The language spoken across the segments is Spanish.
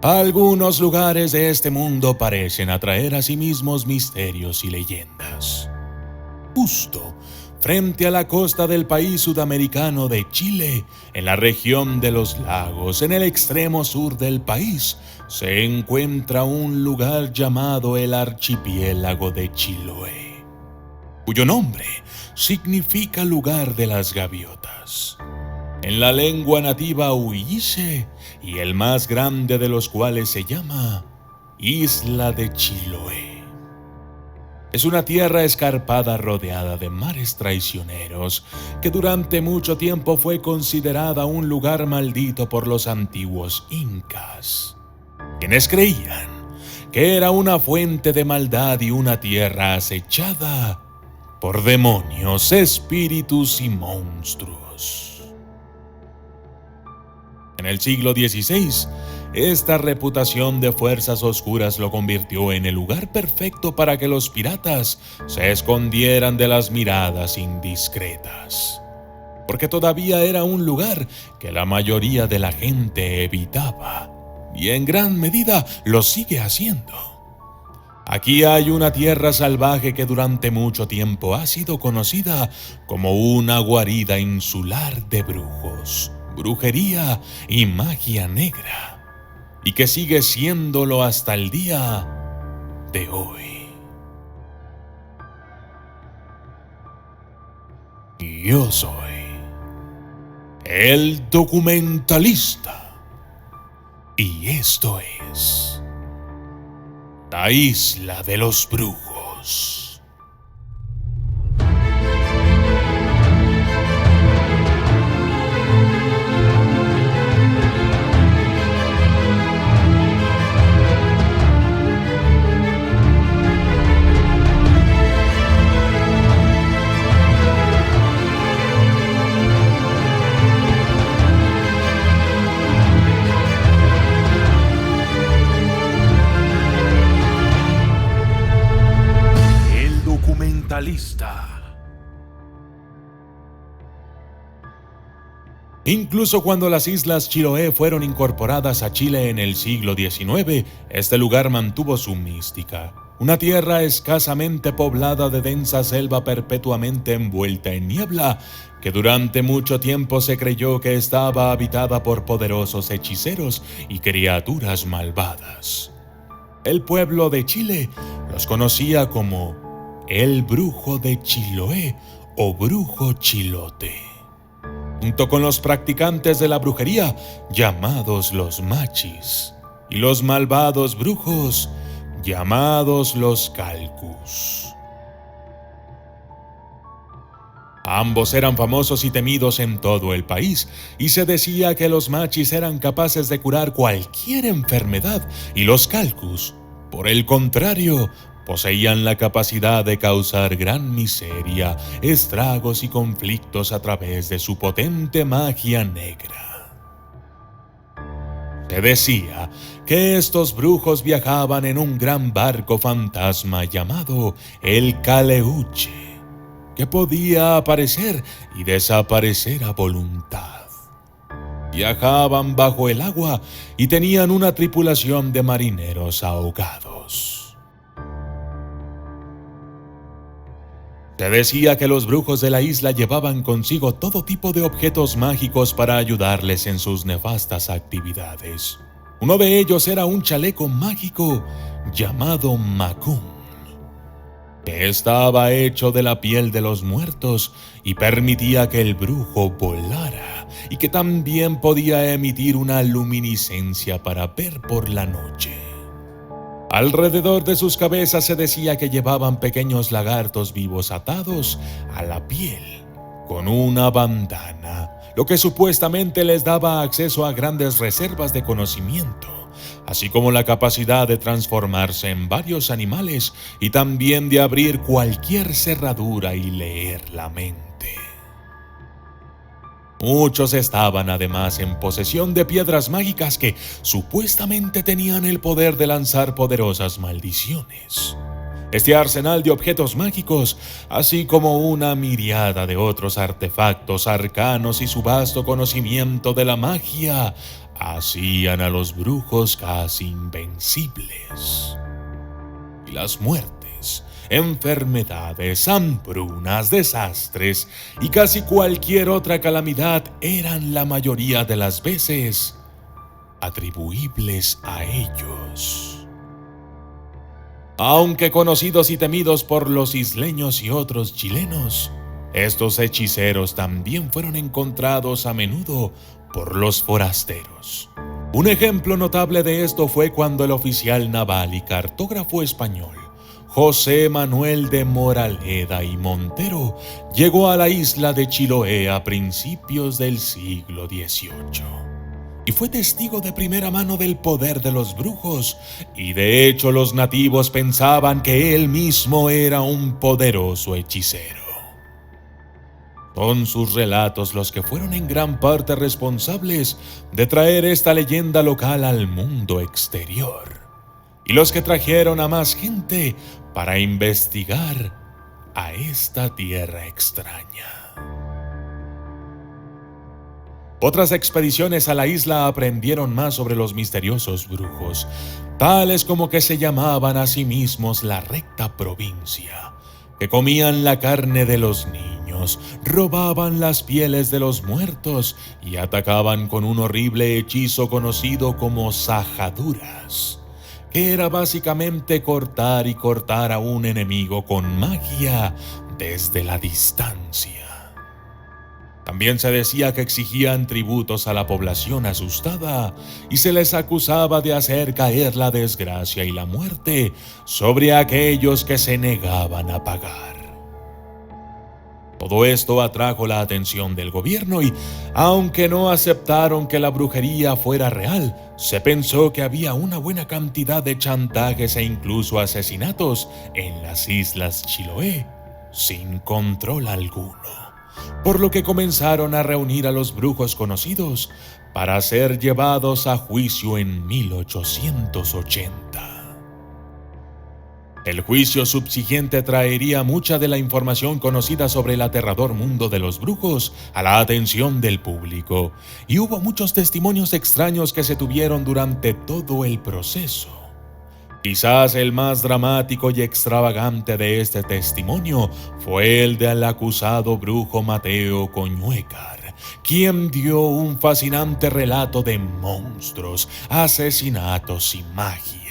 Algunos lugares de este mundo parecen atraer a sí mismos misterios y leyendas. Justo frente a la costa del país sudamericano de Chile, en la región de los lagos, en el extremo sur del país, se encuentra un lugar llamado el archipiélago de Chiloé, cuyo nombre significa lugar de las gaviotas, en la lengua nativa huilliche, y el más grande de los cuales se llama Isla de Chiloé. Es una tierra escarpada rodeada de mares traicioneros, que durante mucho tiempo fue considerada un lugar maldito por los antiguos incas, quienes creían que era una fuente de maldad y una tierra acechada por demonios, espíritus y monstruos. En el siglo XVI, esta reputación de fuerzas oscuras lo convirtió en el lugar perfecto para que los piratas se escondieran de las miradas indiscretas, porque todavía era un lugar que la mayoría de la gente evitaba, y en gran medida lo sigue haciendo. Aquí hay una tierra salvaje que durante mucho tiempo ha sido conocida como una guarida insular de brujos, brujería y magia negra, y que sigue siéndolo hasta el día de hoy. Yo soy el documentalista, y esto es la Isla de los Brujos. Incluso cuando las Islas Chiloé fueron incorporadas a Chile en el siglo XIX, este lugar mantuvo su mística. Una tierra escasamente poblada de densa selva perpetuamente envuelta en niebla, que durante mucho tiempo se creyó que estaba habitada por poderosos hechiceros y criaturas malvadas. El pueblo de Chile los conocía como el Brujo de Chiloé o Brujo Chilote, junto con los practicantes de la brujería llamados los machis y los malvados brujos llamados los calcus. Ambos eran famosos y temidos en todo el país, y se decía que los machis eran capaces de curar cualquier enfermedad, y los calcus, por el contrario, poseían la capacidad de causar gran miseria, estragos y conflictos a través de su potente magia negra. Se decía que estos brujos viajaban en un gran barco fantasma llamado el Caleuche, que podía aparecer y desaparecer a voluntad. Viajaban bajo el agua y tenían una tripulación de marineros ahogados. Se decía que los brujos de la isla llevaban consigo todo tipo de objetos mágicos para ayudarles en sus nefastas actividades. Uno de ellos era un chaleco mágico llamado Macún, que estaba hecho de la piel de los muertos y permitía que el brujo volara, y que también podía emitir una luminiscencia para ver por la noche. Alrededor de sus cabezas se decía que llevaban pequeños lagartos vivos atados a la piel con una bandana, lo que supuestamente les daba acceso a grandes reservas de conocimiento, así como la capacidad de transformarse en varios animales y también de abrir cualquier cerradura y leer la mente. Muchos estaban además en posesión de piedras mágicas que supuestamente tenían el poder de lanzar poderosas maldiciones. Este arsenal de objetos mágicos, así como una miriada de otros artefactos arcanos y su vasto conocimiento de la magia, hacían a los brujos casi invencibles. Y las muertes, enfermedades, hambrunas, desastres y casi cualquier otra calamidad eran la mayoría de las veces atribuibles a ellos. Aunque conocidos y temidos por los isleños y otros chilenos, estos hechiceros también fueron encontrados a menudo por los forasteros. Un ejemplo notable de esto fue cuando el oficial naval y cartógrafo español José Manuel de Moraleda y Montero llegó a la isla de Chiloé a principios del siglo XVIII. Y fue testigo de primera mano del poder de los brujos, y de hecho los nativos pensaban que él mismo era un poderoso hechicero. Son sus relatos los que fueron en gran parte responsables de traer esta leyenda local al mundo exterior, y los que trajeron a más gente para investigar a esta tierra extraña. Otras expediciones a la isla aprendieron más sobre los misteriosos brujos, tales como que se llamaban a sí mismos la recta provincia, que comían la carne de los niños, robaban las pieles de los muertos y atacaban con un horrible hechizo conocido como sajaduras, que era básicamente cortar y cortar a un enemigo con magia desde la distancia. También se decía que exigían tributos a la población asustada y se les acusaba de hacer caer la desgracia y la muerte sobre aquellos que se negaban a pagar. Todo esto atrajo la atención del gobierno y, aunque no aceptaron que la brujería fuera real, se pensó que había una buena cantidad de chantajes e incluso asesinatos en las islas Chiloé, sin control alguno. Por lo que comenzaron a reunir a los brujos conocidos para ser llevados a juicio en 1880. El juicio subsiguiente traería mucha de la información conocida sobre el aterrador mundo de los brujos a la atención del público, y hubo muchos testimonios extraños que se tuvieron durante todo el proceso. Quizás el más dramático y extravagante de este testimonio fue el del acusado brujo Mateo Coñuecar, quien dio un fascinante relato de monstruos, asesinatos y magia.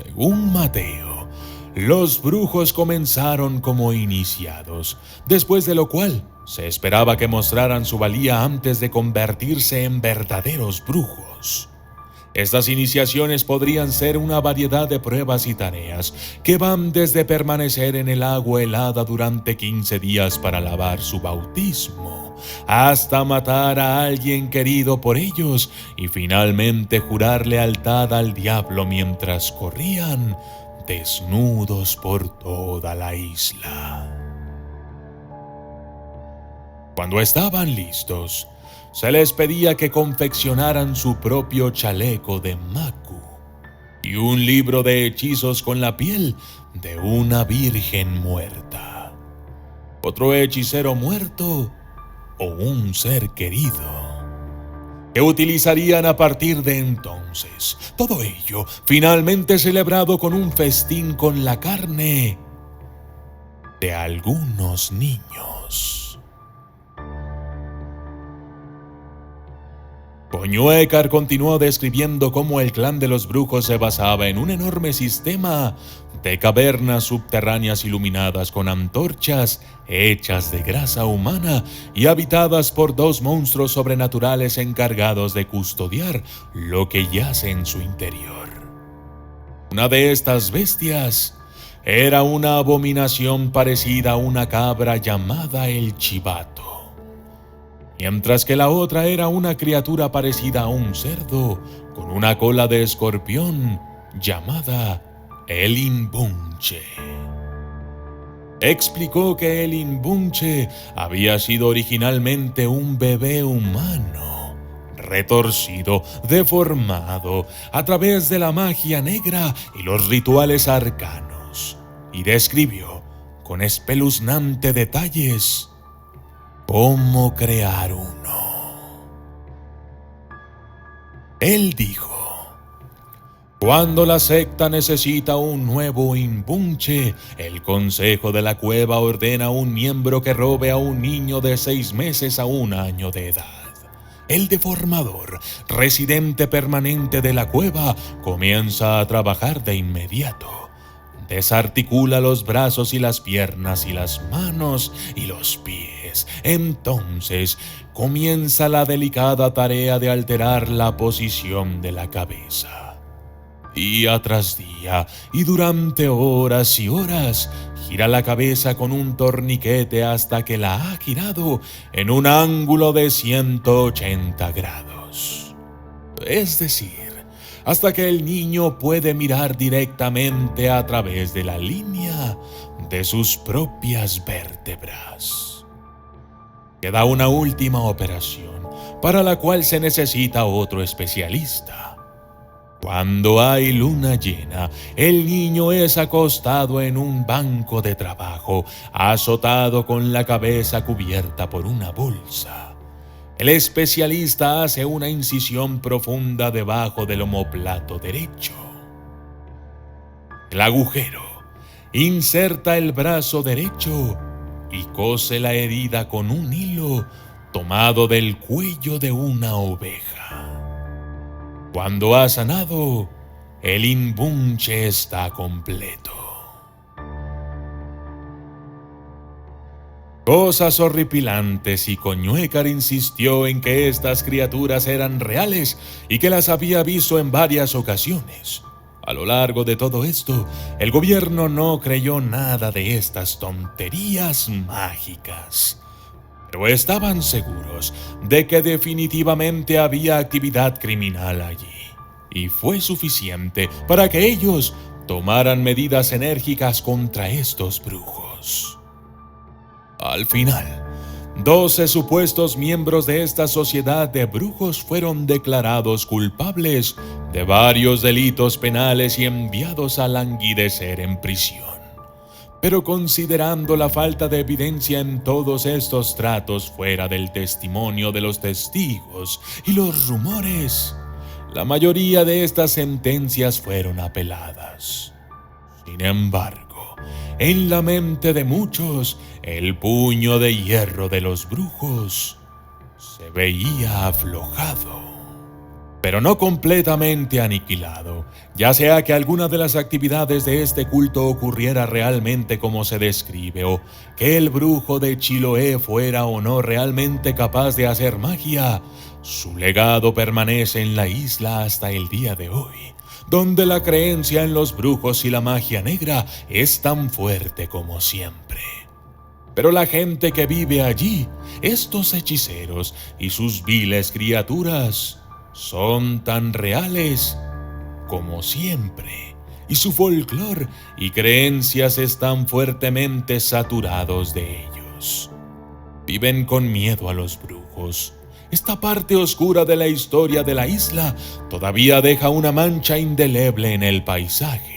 Según Mateo, los brujos comenzaron como iniciados, después de lo cual se esperaba que mostraran su valía antes de convertirse en verdaderos brujos. Estas iniciaciones podrían ser una variedad de pruebas y tareas que van desde permanecer en el agua helada durante 15 días para lavar su bautismo, hasta matar a alguien querido por ellos y finalmente jurar lealtad al diablo mientras corrían desnudos por toda la isla. Cuando estaban listos, se les pedía que confeccionaran su propio chaleco de macu y un libro de hechizos con la piel de una virgen muerta, otro hechicero muerto o un ser querido, que utilizarían a partir de entonces. Todo ello finalmente celebrado con un festín con la carne de algunos niños. Coñuecar continuó describiendo cómo el clan de los brujos se basaba en un enorme sistema de cavernas subterráneas iluminadas con antorchas hechas de grasa humana y habitadas por dos monstruos sobrenaturales encargados de custodiar lo que yace en su interior. Una de estas bestias era una abominación parecida a una cabra llamada el chivato, mientras que la otra era una criatura parecida a un cerdo con una cola de escorpión llamada el Imbunche. Explicó que el Imbunche había sido originalmente un bebé humano, retorcido, deformado a través de la magia negra y los rituales arcanos, y describió con espeluznante detalles cómo crear uno. Él dijo: cuando la secta necesita un nuevo imbunche, el consejo de la cueva ordena a un miembro que robe a un niño de 6 meses a 1 año de edad. El deformador, residente permanente de la cueva, comienza a trabajar de inmediato. Desarticula los brazos y las piernas y las manos y los pies. Entonces comienza la delicada tarea de alterar la posición de la cabeza. Día tras día y durante horas y horas, gira la cabeza con un torniquete hasta que la ha girado en un ángulo de 180 grados. Es decir, hasta que el niño puede mirar directamente a través de la línea de sus propias vértebras. Queda una última operación para la cual se necesita otro especialista. Cuando hay luna llena, el niño es acostado en un banco de trabajo, azotado con la cabeza cubierta por una bolsa. El especialista hace una incisión profunda debajo del omóplato derecho. El agujero inserta el brazo derecho y cose la herida con un hilo tomado del cuello de una oveja. Cuando ha sanado, el imbunche está completo. Cosas horripilantes, y Coñuecar insistió en que estas criaturas eran reales y que las había visto en varias ocasiones. A lo largo de todo esto, el gobierno no creyó nada de estas tonterías mágicas, pero estaban seguros de que definitivamente había actividad criminal allí, y fue suficiente para que ellos tomaran medidas enérgicas contra estos brujos. Al final, 12 supuestos miembros de esta sociedad de brujos fueron declarados culpables de varios delitos penales y enviados a languidecer en prisión. Pero considerando la falta de evidencia en todos estos tratos fuera del testimonio de los testigos y los rumores, la mayoría de estas sentencias fueron apeladas. Sin embargo, en la mente de muchos, el puño de hierro de los brujos se veía aflojado, pero no completamente aniquilado, ya sea que alguna de las actividades de este culto ocurriera realmente como se describe, o que el brujo de Chiloé fuera o no realmente capaz de hacer magia. Su legado permanece en la isla hasta el día de hoy, donde la creencia en los brujos y la magia negra es tan fuerte como siempre. Pero la gente que vive allí, estos hechiceros y sus viles criaturas, son tan reales como siempre, y su folclore y creencias están fuertemente saturados de ellos. Viven con miedo a los brujos. Esta parte oscura de la historia de la isla todavía deja una mancha indeleble en el paisaje.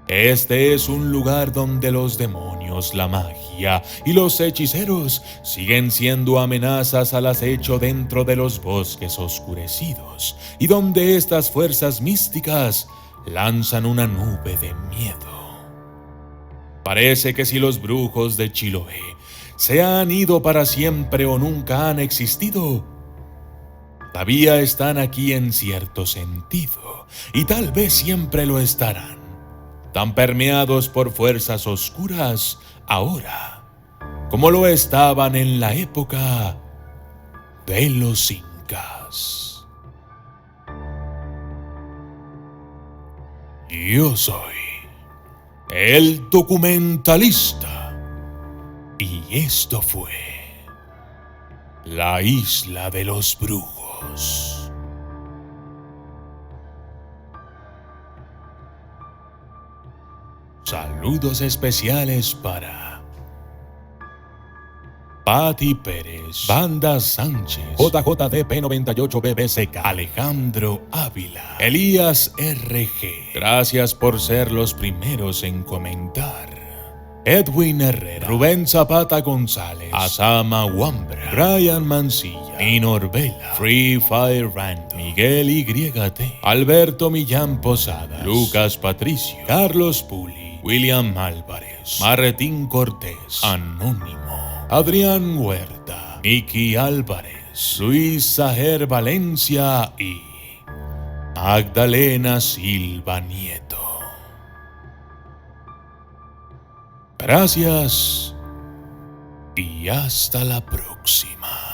Este es un lugar donde los demonios, la magia y los hechiceros siguen siendo amenazas al acecho dentro de los bosques oscurecidos, y donde estas fuerzas místicas lanzan una nube de miedo. Parece que si los brujos de Chiloé se han ido para siempre o nunca han existido, todavía están aquí en cierto sentido, y tal vez siempre lo estarán, tan permeados por fuerzas oscuras ahora como lo estaban en la época de los incas. Yo soy el documentalista, y esto fue la Isla de los Brujos. Saludos especiales para Patti Pérez, Banda Sánchez, JJDP98BBCK, Alejandro Ávila, Elías RG. Gracias por ser los primeros en comentar. Edwin Herrera, Rubén Zapata González, Asama Wambra, Brian Mancilla, Minor Vela, Free Fire Rand, Miguel YT, Alberto Millán Posadas, Lucas Patricio, Carlos Puli, William Álvarez, Martín Cortés, Anónimo, Adrián Huerta, Nicky Álvarez, Luis Sajer Valencia y Magdalena Silva Nieto. Gracias y hasta la próxima.